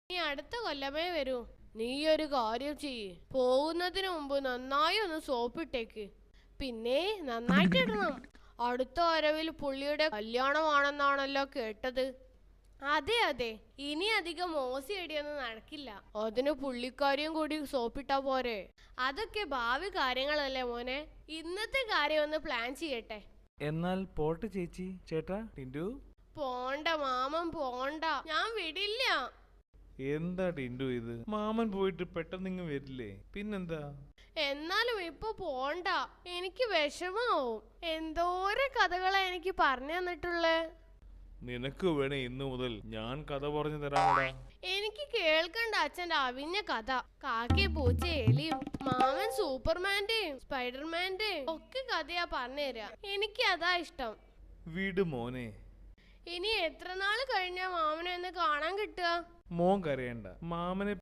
നീ അടുത്ത കൊല്ലമേ വരൂ. നീ ഒരു കാര്യം ചെയ്യ്, പോകുന്നതിന് മുമ്പ് നന്നായി ഒന്ന് സോപ്പിട്ടേക്ക്. പിന്നെ നന്നായിട്ട് ഇടണം. അടുത്ത വരവിൽ പുള്ളിയുടെ കല്യാണമാണെന്നാണല്ലോ കേട്ടത്. അതെ അതെ, ഇനി അധികം മോശി ഇടിയൊന്നും നടക്കില്ല. അതിന് പുള്ളിക്കാരിയും കൂടി സോപ്പിട്ടാ പോരെ? അതൊക്കെ ഭാവി കാര്യങ്ങളല്ലേ മോനെ. ഇന്നത്തെ കാര്യം ഒന്ന് പ്ലാൻ ചെയ്യട്ടെ. എന്നാൽ പോട്ടെ ചേച്ചി. ചേട്ടാ ടിൻഡു. പോണ്ട മാമൻ പോണ്ട, ഞാൻ വിടില്ല. എന്താ ടിൻഡു ഇത്? മാമൻ പോയിട്ട് പെട്ടെന്ന് ഇങ്ങ് വരില്ലേ? പിന്നെന്താ? എന്നാലും ഇപ്പൊ പോണ്ട, എനിക്ക് വിഷമാവും. എന്തോരം കഥകളാ എനിക്ക് പറഞ്ഞു തന്നിട്ടുള്ളേ. നിനക്ക് വേണേ ഇന്നു മുതൽ ഞാൻ കഥ പറഞ്ഞു തരാമടാ. എനിക്ക് കേൾക്കണ്ട അച്ഛന്റെ അവിഞ്ഞ കഥ. കാക്കയും പൂച്ച എലിയും മാമൻ സൂപ്പർമാന്റെയും സ്പൈഡർമാന്റെയും ഒക്കെ കഥയാ പറഞ്ഞുതരാ. എനിക്ക് അതാ ഇഷ്ടം. വീട് മോനെ. ഇനി എത്ര നാള് കഴിഞ്ഞാ മാമനെ ഒന്ന് കാണാൻ കിട്ടുക? മോൻ കരയണ്ട. മാമനെ